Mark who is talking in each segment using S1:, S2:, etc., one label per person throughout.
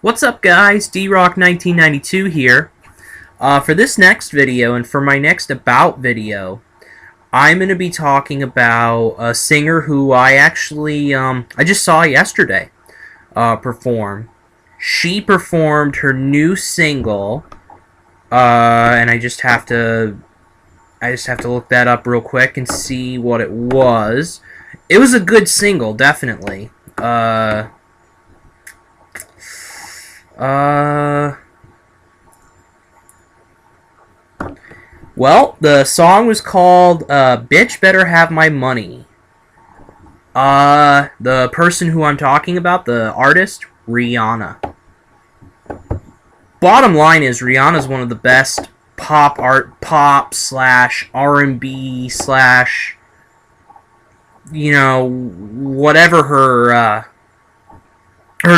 S1: What's up, guys? D-Rock1992 here. For this next video and for my next About video, I'm going to be talking about a singer who I just saw yesterday perform. She performed her new single, and I just have to look that up real quick and see what it was. It was a good single, definitely. Well, the song was called Bitch Better Have My Money. The person who I'm talking about, the artist, Rihanna. Bottom line is, Rihanna's one of the best pop slash R&B slash, whatever her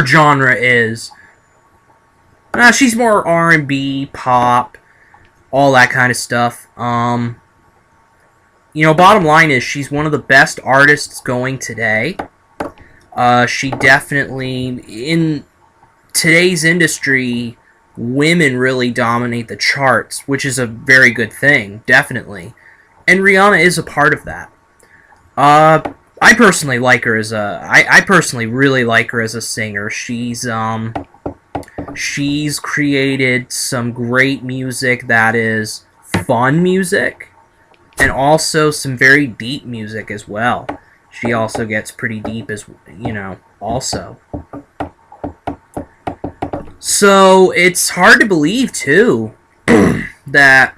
S1: genre is. She's more R&B, pop, all that kind of stuff. Bottom line is she's one of the best artists going today. She definitely, in today's industry, women really dominate the charts, which is a very good thing, definitely. And Rihanna is a part of that. I personally like her as I personally really like her as a singer. She's created some great music that is fun music, and also some very deep music as well. She also gets pretty deep also. So, it's hard to believe, too, that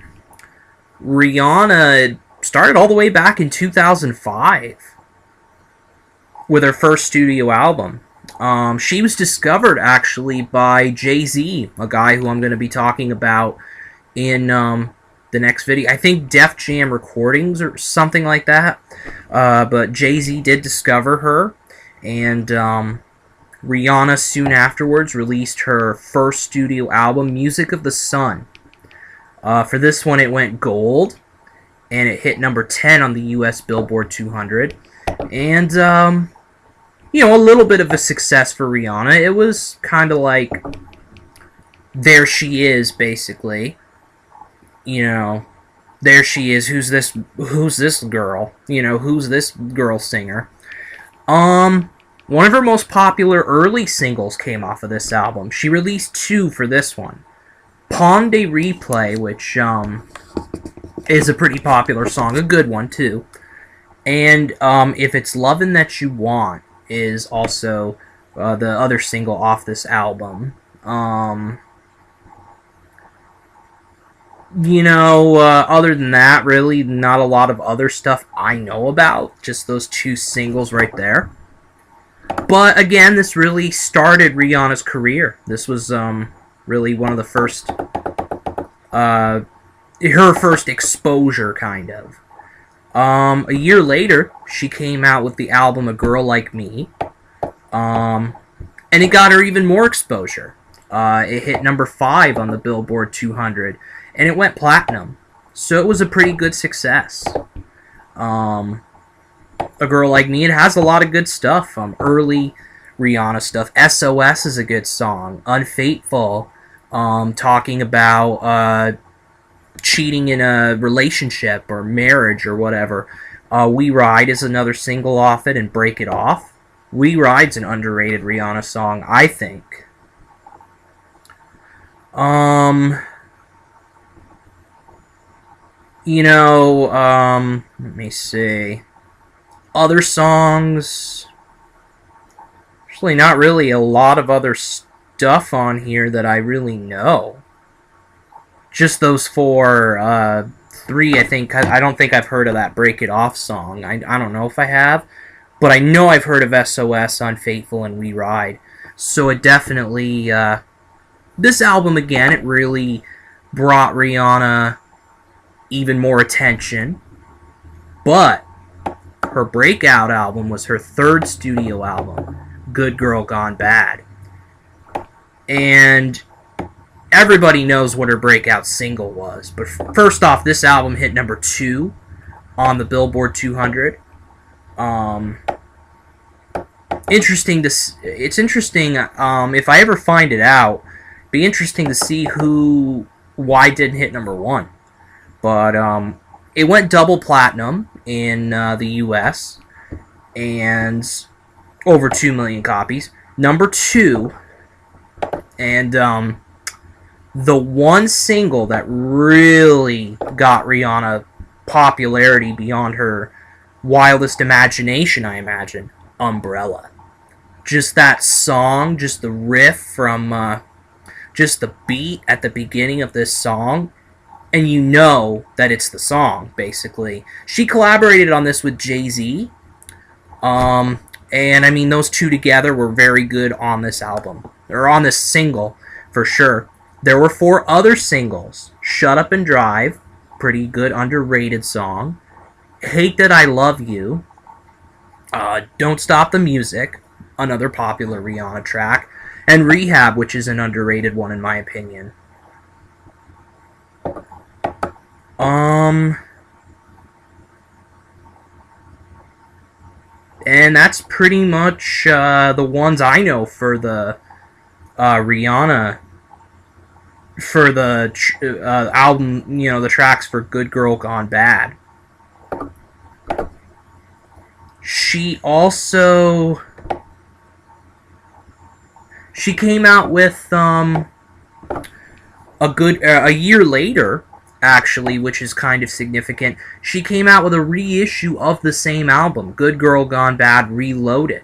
S1: Rihanna started all the way back in 2005 with her first studio album. She was discovered, actually, by Jay-Z, a guy who I'm going to be talking about in the next video. I think Def Jam Recordings or something like that. But Jay-Z did discover her, and Rihanna soon afterwards released her first studio album, Music of the Sun. For this one, it went gold, and it hit number 10 on the US Billboard 200. And, a little bit of a success for Rihanna. It was kind of like, there she is, basically. There she is. Who's this girl? Who's this girl singer? One of her most popular early singles came off of this album. She released two for this one. Pawn de Replay, which, is a pretty popular song. A good one, too. And, If It's Lovin' That You Want is also the other single off this album. Other than that, really not a lot of other stuff I know about. Just those two singles right there. But again, this really started Rihanna's career. This was really one of the first, her first exposure, kind of. A year later, she came out with the album A Girl Like Me, and it got her even more exposure. It hit number 5 on the Billboard 200, and it went platinum, so it was a pretty good success. A Girl Like Me, it has a lot of good stuff, early Rihanna stuff. SOS is a good song. Unfaithful, talking about cheating in a relationship or marriage or whatever. We Ride is another single off it, and Break It Off. We Ride's an underrated Rihanna song, I think. Let me see. Other songs. Actually, not really a lot of other stuff on here that I really know. Just those three, I think. I don't think I've heard of that Break It Off song. I don't know if I have. But I know I've heard of SOS, Unfaithful, and We Ride. So it definitely, this album, again, it really brought Rihanna even more attention. But her breakout album was her third studio album, Good Girl Gone Bad. And everybody knows what her breakout single was. But first off, this album hit number 2 on the Billboard 200. interesting to it's interesting if I ever find it out, be interesting to see why it didn't hit number one. But it went double platinum in the U.S. and over 2 million copies. Number two, and the one single that really got Rihanna popularity beyond her wildest imagination, I imagine, Umbrella. Just that song, just the riff from just the beat at the beginning of this song, and you know that it's the song, basically. She collaborated on this with Jay-Z, and I mean, those two together were very good on this album, or on this single, for sure. There were 4 other singles. Shut Up and Drive, pretty good, underrated song. Hate That I Love You. Don't Stop the Music, another popular Rihanna track. And Rehab, which is an underrated one in my opinion. And that's pretty much the ones I know for the Rihanna, for the album, you know, the tracks for Good Girl Gone Bad. She also, she came out with a year later, actually, which is kind of significant. She came out with a reissue of the same album, Good Girl Gone Bad Reloaded.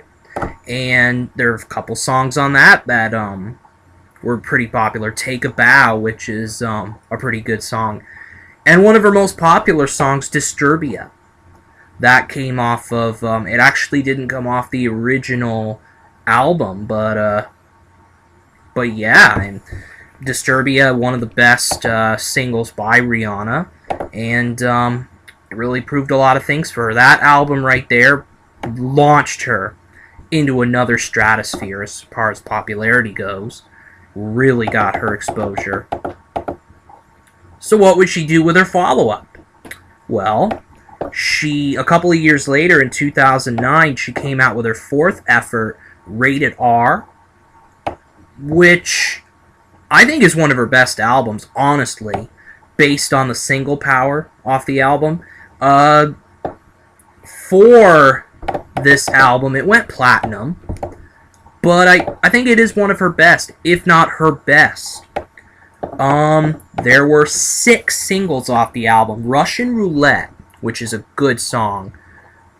S1: And there are a couple songs on that were pretty popular. Take a Bow, which is a pretty good song. And one of her most popular songs, Disturbia. That came off of, it actually didn't come off the original album, but yeah, and Disturbia, one of the best singles by Rihanna, and it really proved a lot of things for her. That album right there launched her into another stratosphere as far as popularity goes. Really got her exposure. So what would she do with her follow-up? Well, a couple of years later, in 2009, she came out with her 4th effort, Rated R, which I think is one of her best albums, honestly, based on the single power off the album. For this album, it went platinum, but I think it is one of her best, if not her best. There were 6 singles off the album. Russian Roulette, which is a good song.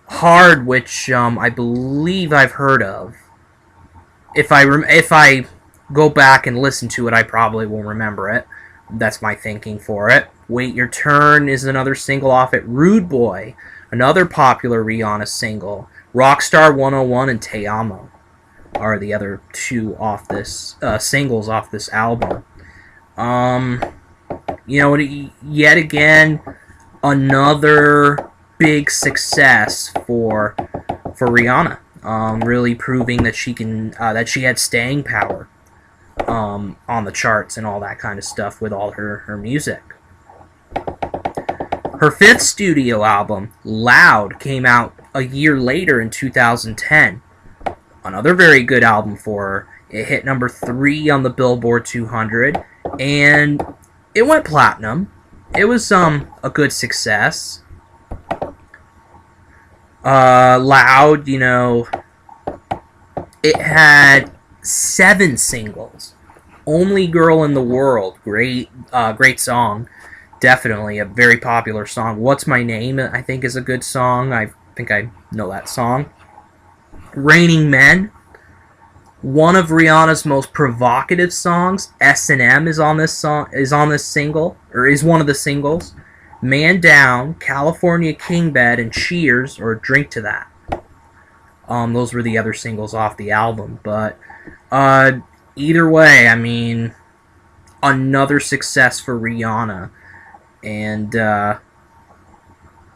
S1: Hard, which I believe I've heard of. If I go back and listen to it, I probably will remember it. That's my thinking for it. Wait Your Turn is another single off it. Rude Boy, another popular Rihanna single. Rockstar 101 and Te Amo are the other 2 off this singles off this album. You know, yet again, another big success for Rihanna. Really proving that she can that she had staying power on the charts and all that kind of stuff with all her music. Her 5th studio album, Loud, came out a year later in 2010. Another very good album for her. It hit number 3 on the Billboard 200, and it went platinum. It was a good success. Loud, you know, it had 7 singles. Only Girl in the World, great song. Definitely a very popular song. What's My Name, I think, is a good song. I think I know that song. Raining Men, one of Rihanna's most provocative songs. S&M is on this single, or is one of the singles. Man Down, California King Bed, and Cheers, or Drink to That. Those were the other singles off the album. But either way, I mean, another success for Rihanna. And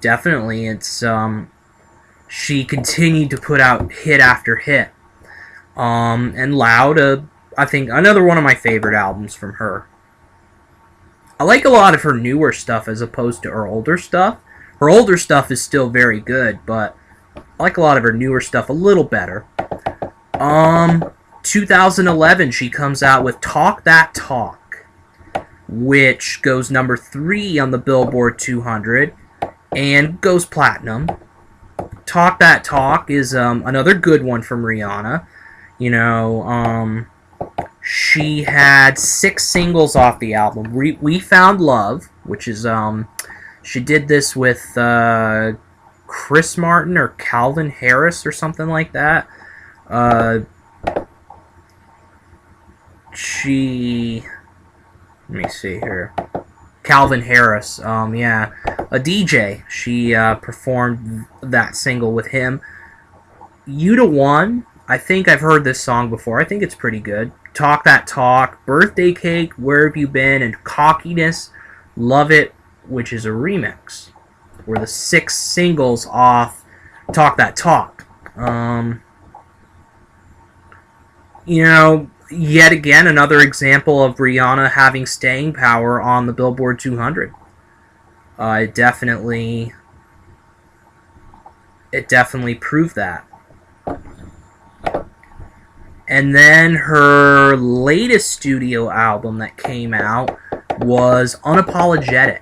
S1: definitely, it's she continued to put out hit after hit. And Loud, I think, another one of my favorite albums from her. I like a lot of her newer stuff as opposed to her older stuff. Her older stuff is still very good, but I like a lot of her newer stuff a little better. Um, 2011, she comes out with Talk That Talk, which goes number 3 on the Billboard 200 and goes platinum. Talk That Talk is another good one from Rihanna. You know, she had 6 singles off the album. We Found Love, which is she did this with Chris Martin or Calvin Harris or something like that. She, let me see here. Calvin Harris, yeah, a DJ. She performed that single with him. You to One. I think I've heard this song before. I think it's pretty good. Talk That Talk, Birthday Cake, Where Have You Been, and Cockiness, Love It, which is a remix. Were the 6 singles off Talk That Talk. You know, yet again, another example of Rihanna having staying power on the Billboard 200. It definitely proved that. And then her latest studio album that came out was Unapologetic.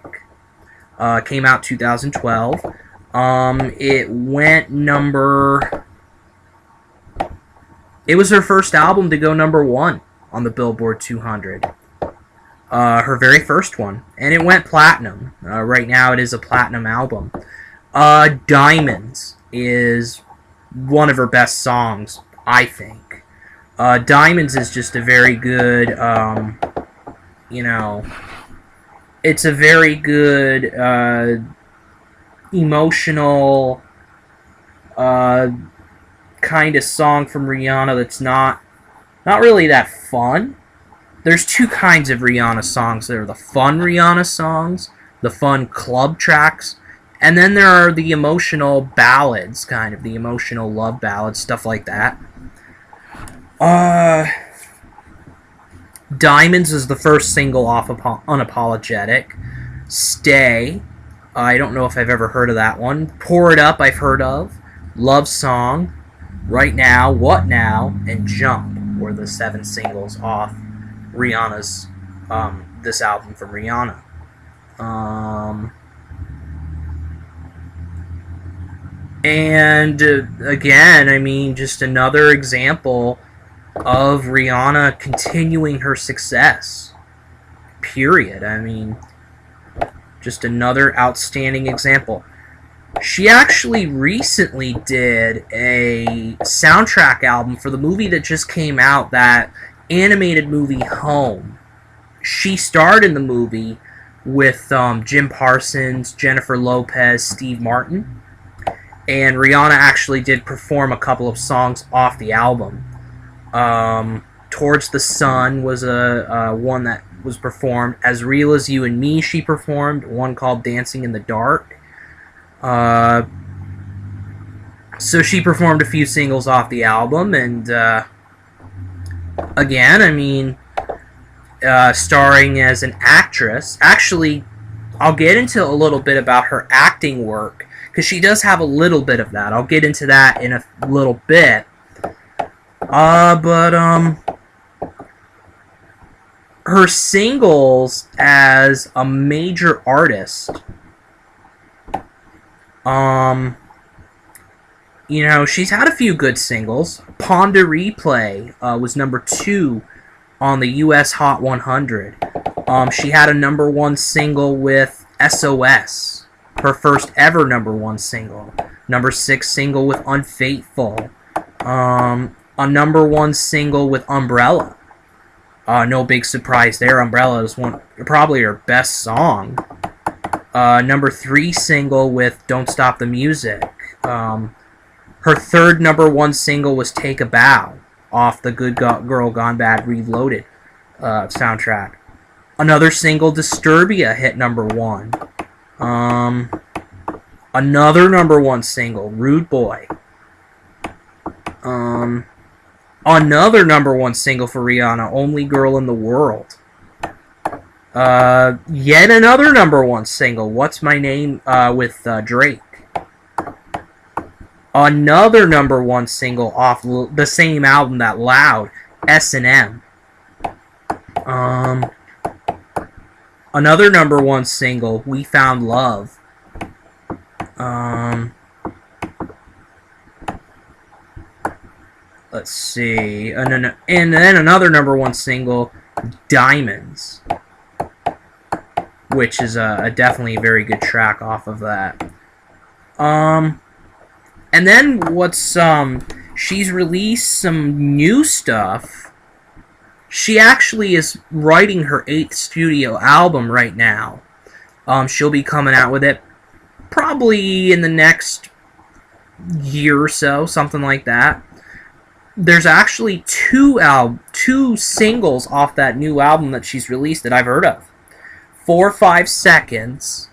S1: Came out 2012. It went number... It was her first album to go number 1 on the Billboard 200. Her very first one. And it went platinum. Right now it is a platinum album. Diamonds is one of her best songs, I think. Diamonds is just a very good, you know, it's a very good, emotional, kind of song from Rihanna that's not really that fun. There's 2 kinds of Rihanna songs. There are the fun Rihanna songs, the fun club tracks, and then there are the emotional ballads, kind of, the emotional love ballads, stuff like that. Diamonds is the first single off of Unapologetic. Stay, I don't know if I've ever heard of that one. Pour It Up, I've heard of. Love Song, Right Now, What Now, and Jump were the 7 singles off Rihanna's, this album from Rihanna. And again, I mean, just another example of Rihanna continuing her success. Period. I mean, just another outstanding example. She actually recently did a soundtrack album for the movie that just came out, that animated movie Home. She starred in the movie with Jim Parsons, Jennifer Lopez, Steve Martin. And Rihanna actually did perform a couple of songs off the album. Towards the Sun was a one that was performed. As Real as You and Me, she performed. One called Dancing in the Dark. So she performed a few singles off the album. And again, I mean, starring as an actress. Actually, I'll get into a little bit about her acting work, because she does have a little bit of that. I'll get into that in a little bit. But her singles as a major artist, you know, she's had a few good singles. Ponder Replay was number 2 on the US Hot 100. She had a number 1 single with SOS, her first ever number 1 single. Number 6 single with Unfaithful. A number 1 single with Umbrella. No big surprise there. Umbrella is probably her best song. Number 3 single with Don't Stop the Music. Her third number 1 single was Take a Bow off the Good Girl Gone Bad Reloaded soundtrack. Another single, Disturbia, hit number 1. Another number 1 single, Rude Boy. Another number 1 single for Rihanna, Only Girl in the World. Yet another number 1 single, What's My Name, with Drake. Another #1 single off the same album that Loud, S&M. Another #1 single, We Found Love. Let's see. And then another #1 single, Diamonds, which is a definitely a very good track off of that. And then she's released some new stuff. She actually is writing her 8th studio album right now. She'll be coming out with it probably in the next year or so, something like that. There's actually two singles off that new album that she's released that I've heard of. 4 or 5 Seconds,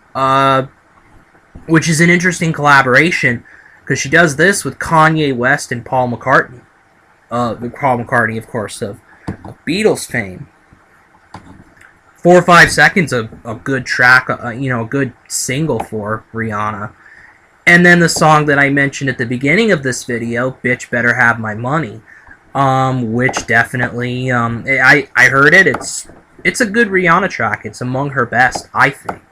S1: which is an interesting collaboration because she does this with Kanye West and Paul McCartney. Paul McCartney, of course, of Beatles fame. 4 or 5 Seconds, a good track, a good single for Rihanna. And then the song that I mentioned at the beginning of this video, Bitch Better Have My Money, which definitely, I heard it. It's a good Rihanna track. It's among her best, I think.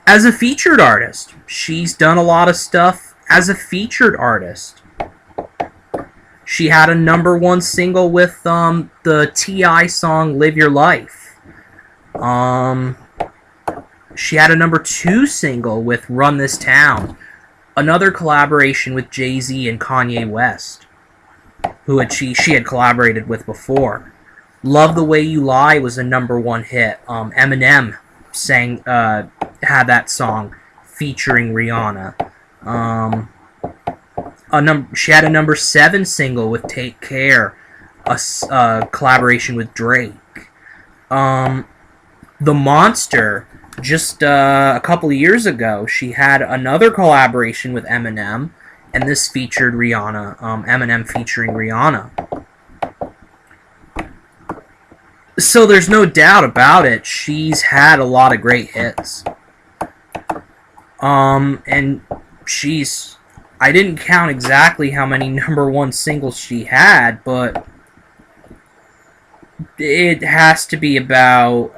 S1: As a featured artist, she's done a lot of stuff as a featured artist. She had a #1 single with the T.I. song Live Your Life. She had a #2 single with Run This Town, another collaboration with Jay-Z and Kanye West, who she had collaborated with before. Love the Way You Lie was a #1 hit. Eminem had that song featuring Rihanna. She had a #7 single with Take Care, a collaboration with Drake. The Monster, just a couple of years ago, she had another collaboration with Eminem, and this featured Rihanna. Eminem featuring Rihanna. So there's no doubt about it, she's had a lot of great hits. And I didn't count exactly how many #1 singles she had, but it has to be about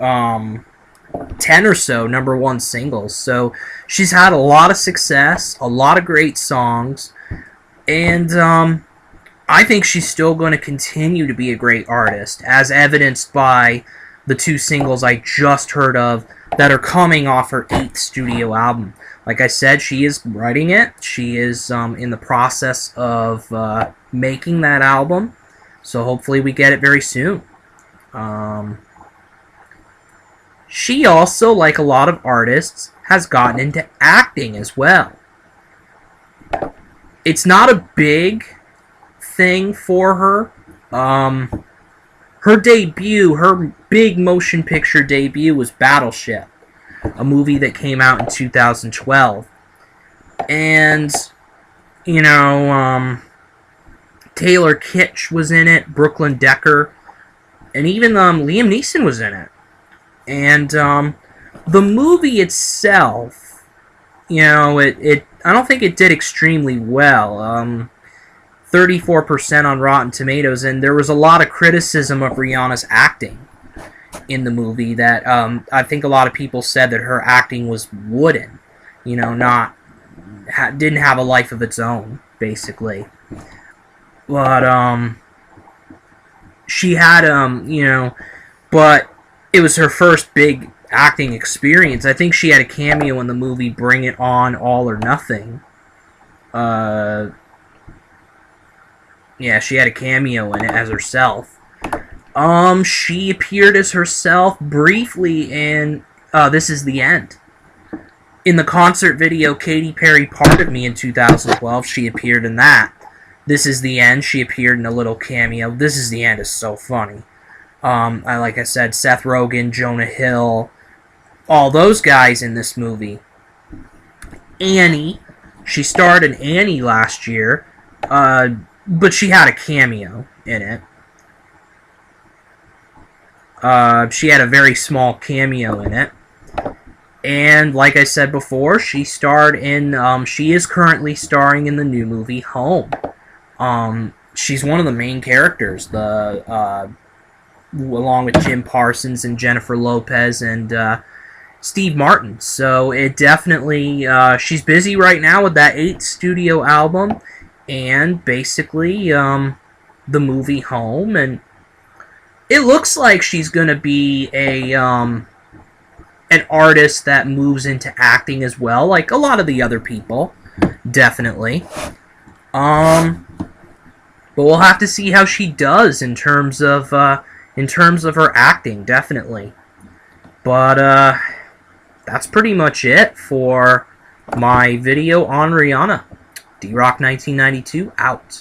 S1: 10 or so #1 singles. So she's had a lot of success, a lot of great songs, and I think she's still going to continue to be a great artist, as evidenced by the 2 singles I just heard of that are coming off her 8th studio album. Like I said, she is writing it. She is in the process of making that album, so hopefully we get it very soon. She also, like a lot of artists, has gotten into acting as well. It's not a big thing for her. Her debut, her big motion picture debut, was Battleship, a movie that came out in 2012. And, Taylor Kitsch was in it, Brooklyn Decker, and even Liam Neeson was in it. And the movie itself, I don't think it did extremely well. 34% on Rotten Tomatoes, and there was a lot of criticism of Rihanna's acting in the movie. That I think a lot of people said that her acting was wooden, didn't have a life of its own, basically. But she had but it was her first big acting experience. I think she had a cameo in the movie Bring It On, All or Nothing. Yeah, she had a cameo in it as herself. She appeared as herself briefly in This Is the End. In the concert video Katy Perry Part of Me in 2012, she appeared in that. This Is the End, she appeared in a little cameo. This Is the End is so funny. Like I said, Seth Rogen, Jonah Hill, all those guys in this movie. Annie, she starred in Annie last year, but she had a cameo in it. She had a very small cameo in it. And like I said before, she starred in. She is currently starring in the new movie Home. She's one of the main characters. Along with Jim Parsons and Jennifer Lopez and Steve Martin. So it definitely. She's busy right now with that 8th studio album, and basically the movie Home, and it looks like she's gonna be an artist that moves into acting as well, like a lot of the other people, definitely. But we'll have to see how she does in terms of her acting, definitely. But that's pretty much it for my video on Rihanna. D-Rock 1992 out.